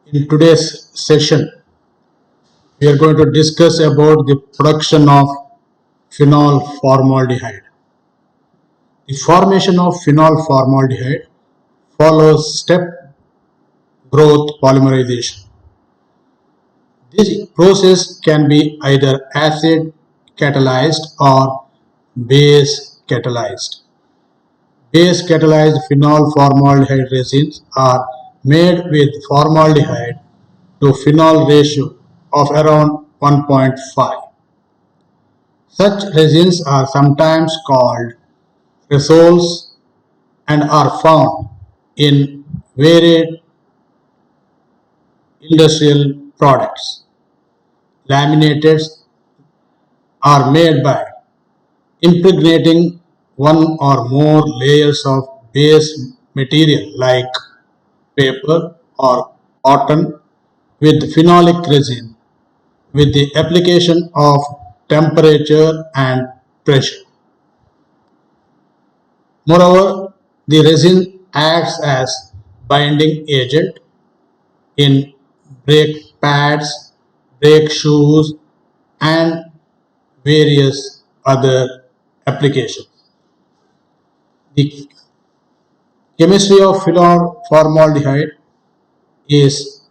In today's session, we are going to discuss about the production of phenol formaldehyde. The formation of phenol formaldehyde follows step growth polymerization. This process can be either acid catalyzed or base catalyzed. Base catalyzed phenol formaldehyde resins are made with formaldehyde to phenol ratio of around 1.5. Such resins are sometimes called cresols and are found in varied industrial products. Laminators are made by impregnating one or more layers of base material like paper or cotton with phenolic resin with the application of temperature and pressure. Moreover, the resin acts as binding agent in brake pads, brake shoes, and various other applications. The chemistry of phenol formaldehyde is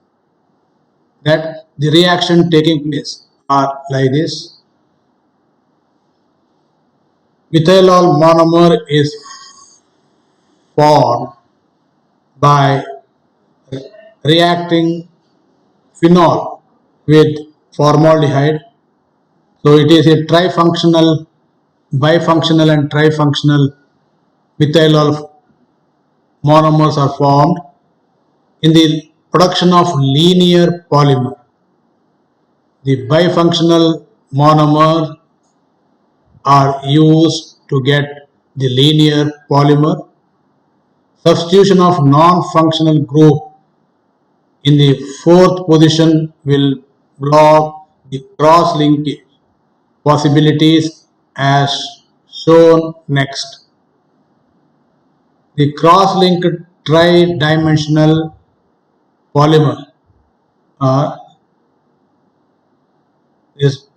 that the reaction taking place are like this. Methylol monomer is formed by reacting phenol with formaldehyde. So it is a trifunctional, bifunctional and trifunctional methylol monomers are formed in the production of linear polymer. The bifunctional monomers are used to get the linear polymer. Substitution of non-functional group in the fourth position will block the cross-linkage possibilities as shown next. The cross-linked tri-dimensional polymer is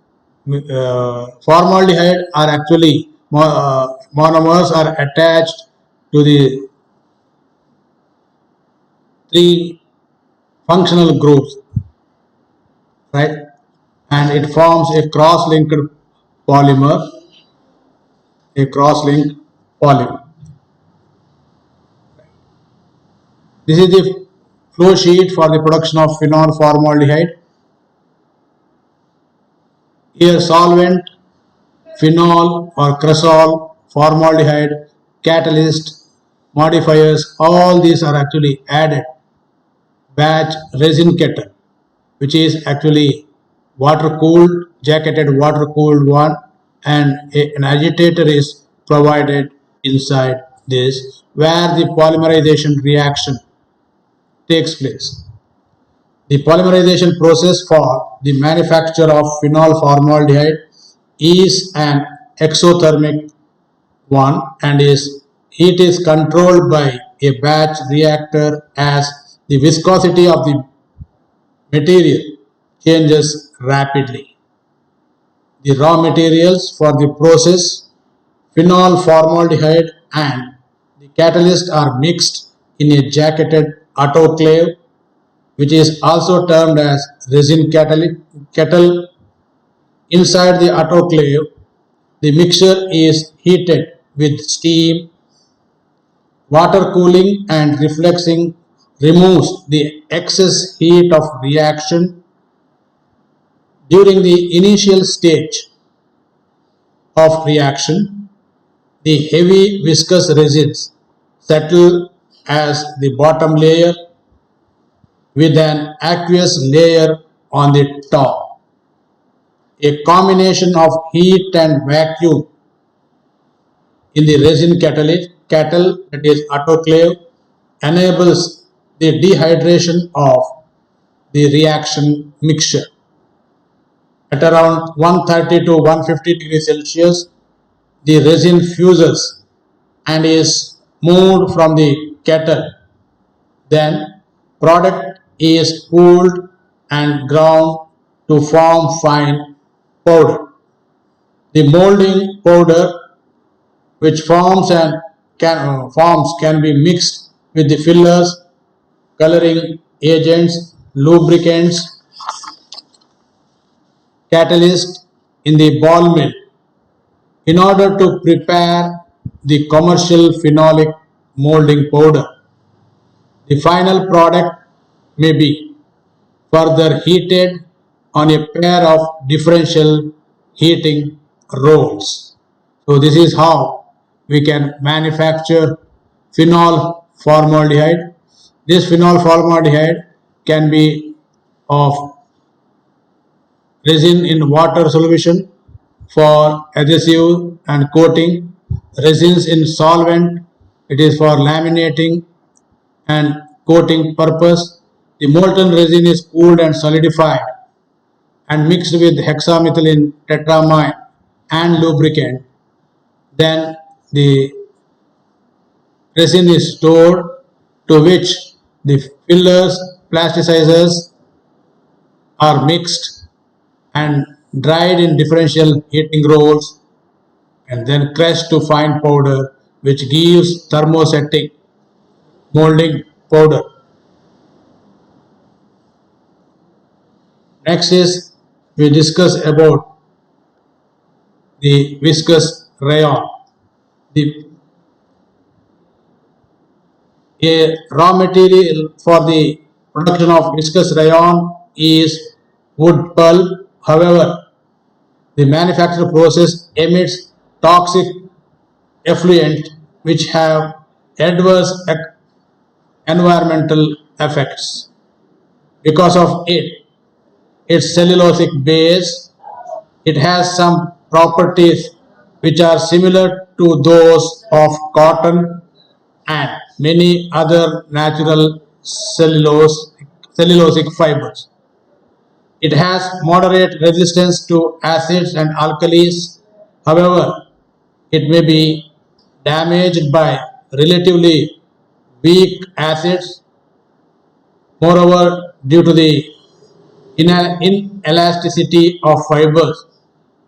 formaldehyde are actually monomers are attached to the three functional groups, right? And it forms a cross-linked polymer, a cross-linked polymer. This is the flow sheet for the production of phenol formaldehyde. Here solvent, phenol or cresol, formaldehyde, catalyst, modifiers, all these are actually added. Batch resin kettle, which is actually water cooled, jacketed water cooled one, and an agitator is provided inside this where the polymerization reaction takes place. The polymerization process for the manufacture of phenol formaldehyde is an exothermic one and heat is controlled by a batch reactor as the viscosity of the material changes rapidly. The raw materials for the process, phenol formaldehyde and the catalyst are mixed in a jacketed autoclave, which is also termed as resin kettle. Inside the autoclave, the mixture is heated with steam. Water cooling and refluxing removes the excess heat of reaction. During the initial stage of reaction, the heavy viscous resins settle as the bottom layer with an aqueous layer on the top. A combination of heat and vacuum in the resin kettle, that is autoclave, enables the dehydration of the reaction mixture. At around 130 to 150 degrees Celsius, the resin fuses and is moved from the kettle. Then product is cooled and ground to form fine powder. The molding powder which forms can be mixed with the fillers, coloring agents, lubricants, catalyst in the ball mill in order to prepare the commercial phenolic molding powder. The final product may be further heated on a pair of differential heating rolls. So this is how we can manufacture phenol formaldehyde. This phenol formaldehyde can be of resin in water solution for adhesive and coating, resins in solvent, it is for laminating and coating purpose. The molten resin is cooled and solidified and mixed with hexamethylene tetramine and lubricant. Then the resin is stored, to which the fillers, plasticizers are mixed and dried in differential heating rolls and then crushed to fine powder, which gives thermostatic molding powder. Next is we discuss about the viscous rayon. The A raw material for the production of viscous rayon is wood pulp. However, the manufacture process emits toxic effluent which have adverse environmental effects. Because of its cellulosic base, it has some properties which are similar to those of cotton and many other natural cellulosic fibers. It has moderate resistance to acids and alkalis. However, it may be damaged by relatively weak acids. Moreover, due to the inelasticity of fibers,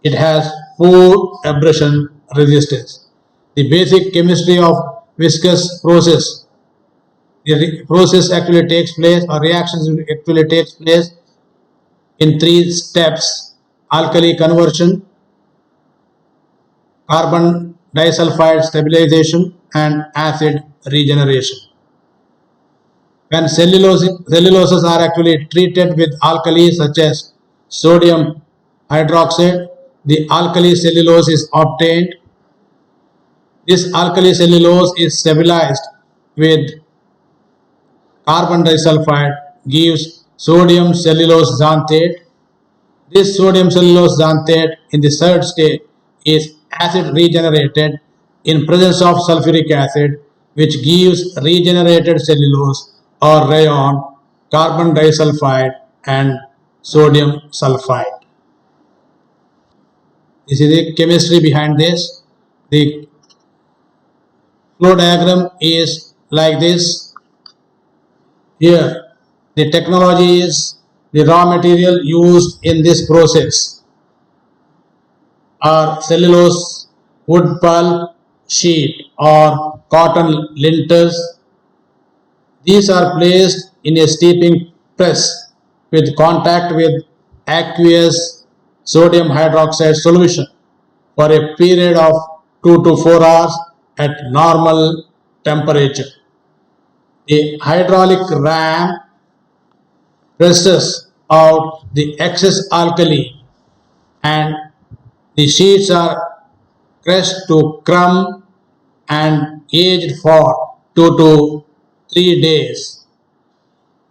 it has poor abrasion resistance. The basic chemistry of viscous process, the process actually takes place, or reactions actually takes place in three steps: alkali conversion, carbon disulfide stabilization, and acid regeneration. When celluloses are actually treated with alkalis such as sodium hydroxide, the alkali cellulose is obtained. This alkali cellulose is stabilized with carbon disulfide, gives sodium cellulose xanthate. This sodium cellulose xanthate in the third stage is acid regenerated in presence of sulfuric acid, which gives regenerated cellulose or rayon, carbon disulfide and sodium sulfide. This is the chemistry behind this. The flow diagram is like this. Here the technology is the raw material used in this process are cellulose, wood pulp, sheet or cotton linters. These are placed in a steeping press with contact with aqueous sodium hydroxide solution for a period of 2 to 4 hours at normal temperature. The hydraulic ram presses out the excess alkali and the sheets are crushed to crumb and aged for 2 to 3 days.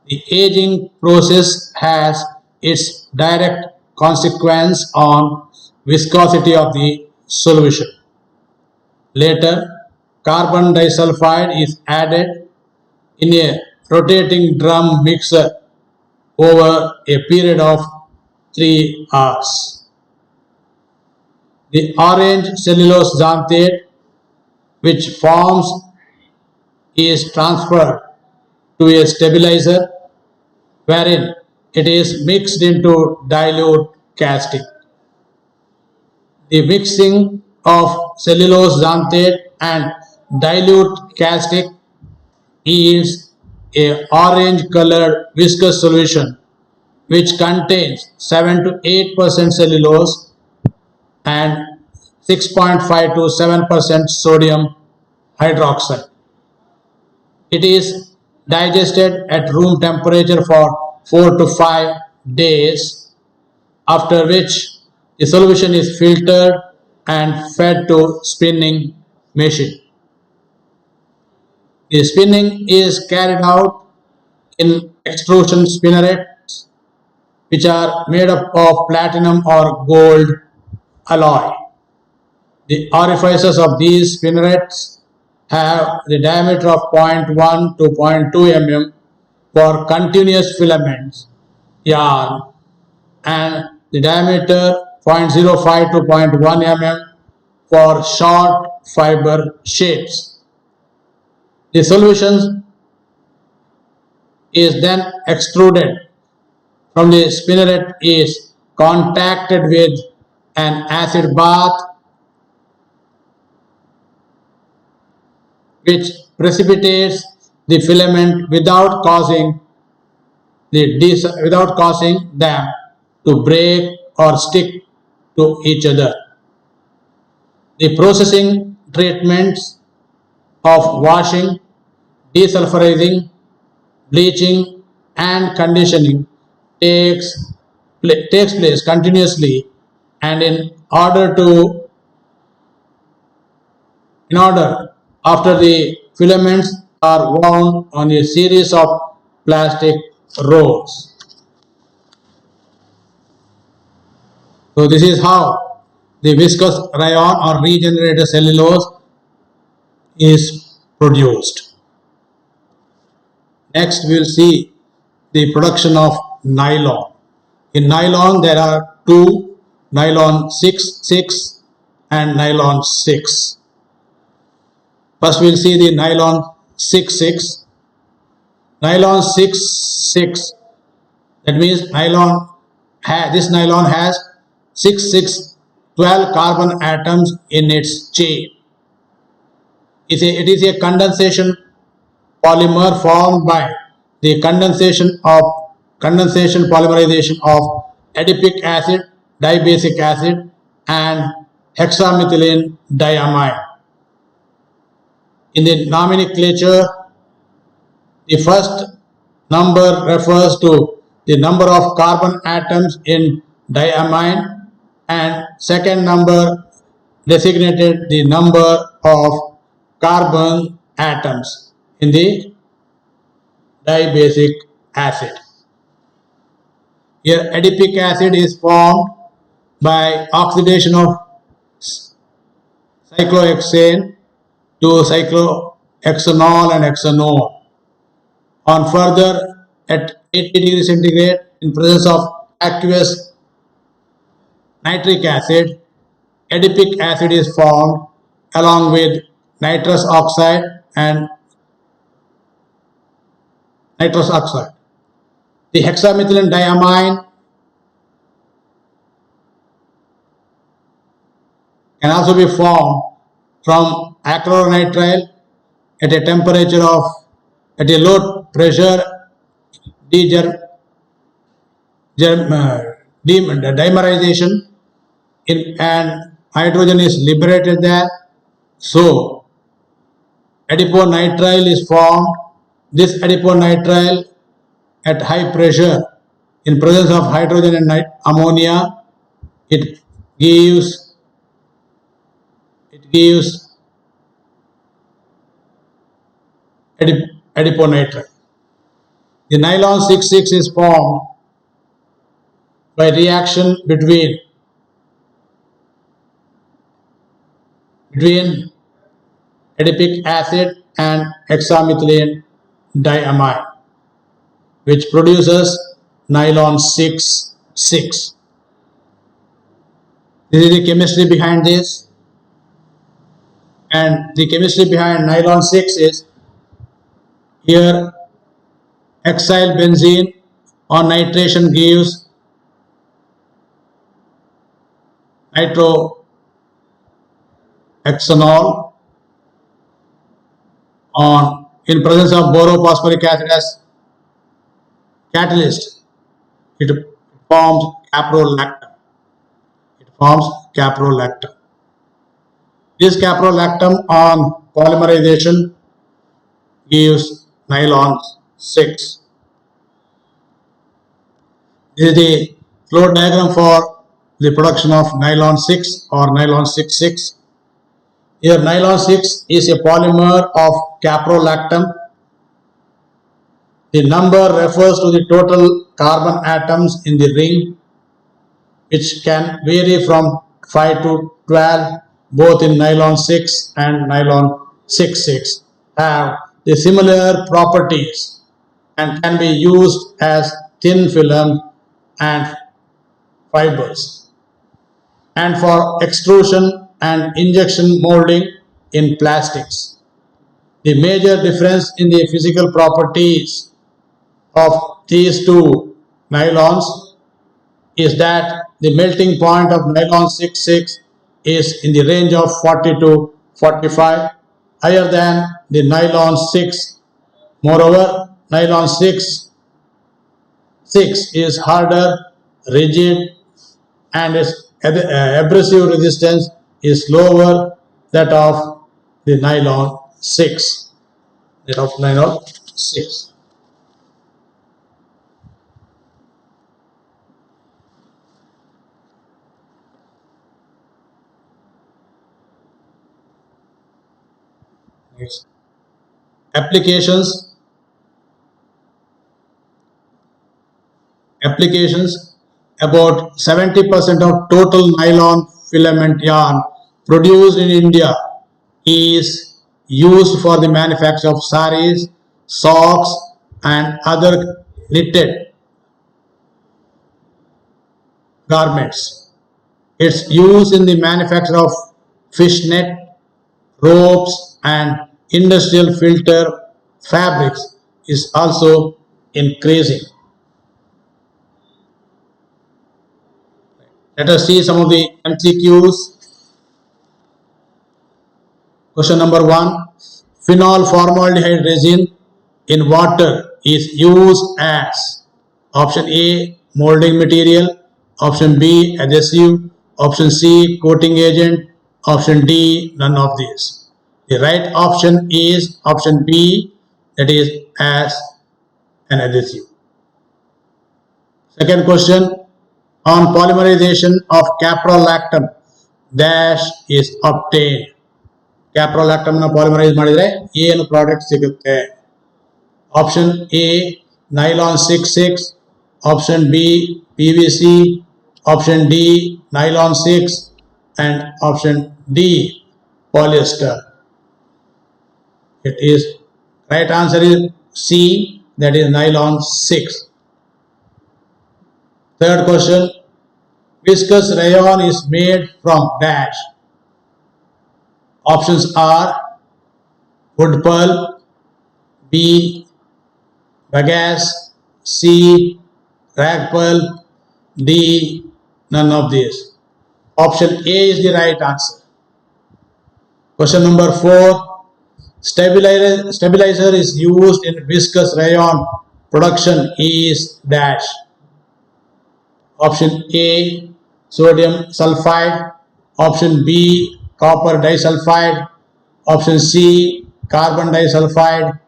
The aging process has its direct consequence on viscosity of the solution. Later, carbon disulfide is added in a rotating drum mixer over a period of 3 hours. The orange cellulose xanthate which forms is transferred to a stabilizer wherein it is mixed into dilute castic. The mixing of cellulose xanthate and dilute castic yields a orange colored viscous solution which contains 7 to 8% cellulose and 6.5 to 7% sodium hydroxide. It is digested at room temperature for 4 to 5 days, after which the solution is filtered and fed to spinning machine. The spinning is carried out in extrusion spinnerets, which are made up of platinum or gold alloy. The orifices of these spinnerets have the diameter of 0.1 to 0.2 mm for continuous filaments yarn and the diameter 0.05 to 0.1 mm for short fiber shapes. The solution is then extruded from the spinneret, is contacted with an acid bath which precipitates the filament without causing them to break or stick to each other. The processing treatments of washing, desulfurizing, bleaching and conditioning takes place continuously, and in order after the filaments are wound on a series of plastic rolls. So this is how the viscous rayon or regenerated cellulose is produced. Next we will see the production of nylon. In nylon there are two, nylon 6,6 and nylon 6. First we will see the nylon 6,6. Nylon 6,6, that means this nylon has 12 carbon atoms in its chain. It is a condensation polymer formed by the condensation polymerization of adipic acid, dibasic acid and hexamethylene diamine. In the nomenclature, the first number refers to the number of carbon atoms in diamine and second number designated the number of carbon atoms in the dibasic acid. Here adipic acid is formed by oxidation of cyclohexane to cyclohexanol and hexanol. On further, at 80 degrees centigrade in presence of aqueous nitric acid, adipic acid is formed along with nitrous oxide and nitrous oxide. The hexamethylene diamine can also be formed from acrylonitrile at a temperature of at a low pressure dimerization and hydrogen is liberated there. So adiponitrile is formed. This adiponitrile at high pressure in presence of hydrogen and ammonia, it gives adiponitrile. The nylon 6,6 is formed by reaction between adipic acid and hexamethylene diamine, which produces nylon 6,6. This is the chemistry behind this, and the chemistry behind nylon 6 is here hexyl benzene on nitration gives nitrohexanol. On in presence of borophosphoric acid as catalyst, it forms caprolactam. It forms caprolactam. This caprolactam on polymerization gives nylon 6. This is the flow diagram for the production of nylon 6 or nylon 6,6. Here nylon 6 is a polymer of caprolactam. The number refers to the total carbon atoms in the ring, which can vary from 5 to 12. Both in nylon 6 and nylon 6,6 have the similar properties and can be used as thin film and fibers, and for extrusion and injection molding in plastics. The major difference in the physical properties of these two nylons is that the melting point of nylon 6,6 is in the range of 40 to 45, higher than the nylon 6. Moreover, nylon 6 is harder, rigid, and its abrasive resistance is lower that of the nylon 6. That of nylon 6. Next. Applications. About 70% of total nylon filament yarn produced in India is used for the manufacture of saris, socks, and other knitted garments. Its use in the manufacture of fishnet, ropes, and industrial filter fabrics is also increasing. Let us see some of the MCQs. Question number 1. Phenol formaldehyde resin in water is used as option A, molding material, option B, adhesive, option C, coating agent, option D, none of these. The right option is option B, that is as an adhesive. Second question, on polymerization of caprolactam dash is obtained. Caprolactam na polymerize ಮಾಡಿದ್ರೆ ಏನು product ಸಿಗುತ್ತೆ? Option A, nylon 6,6, option B, PVC, option D, nylon 6, and option D, polyester. It is right answer is C, that is nylon 6. Third question, viscous rayon is made from dash. Options are wood pulp, B, bagasse, C, rag pulp, D, none of these. Option A is the right answer. Question number 4. Stabilizer is used in viscous rayon production is dash. Option A, sodium sulfide. Option B, copper disulfide. Option C, carbon disulfide.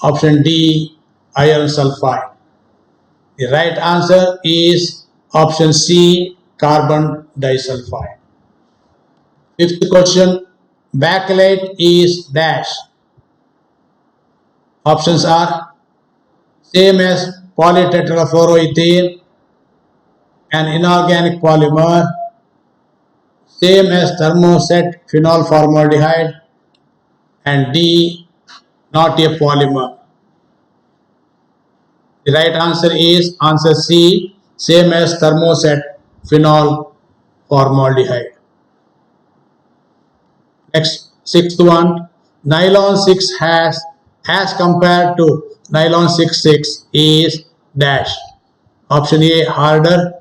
Option D, iron sulfide. The right answer is option C, carbon disulfide. Fifth question, bakelite is dash. Options are same as polytetrafluoroethane, an inorganic polymer, same as thermoset phenol formaldehyde, and D, not a polymer. The right answer is answer C, same as thermoset phenol formaldehyde. Next, sixth one, nylon 6 has as compared to nylon 6,6 is dash. Option A, harder.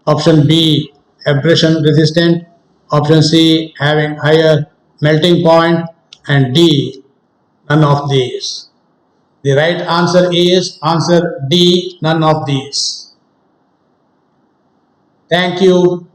Option B, abrasion resistant. Option C, having higher melting point. And D, none of these. The right answer is answer D, none of these. Thank you.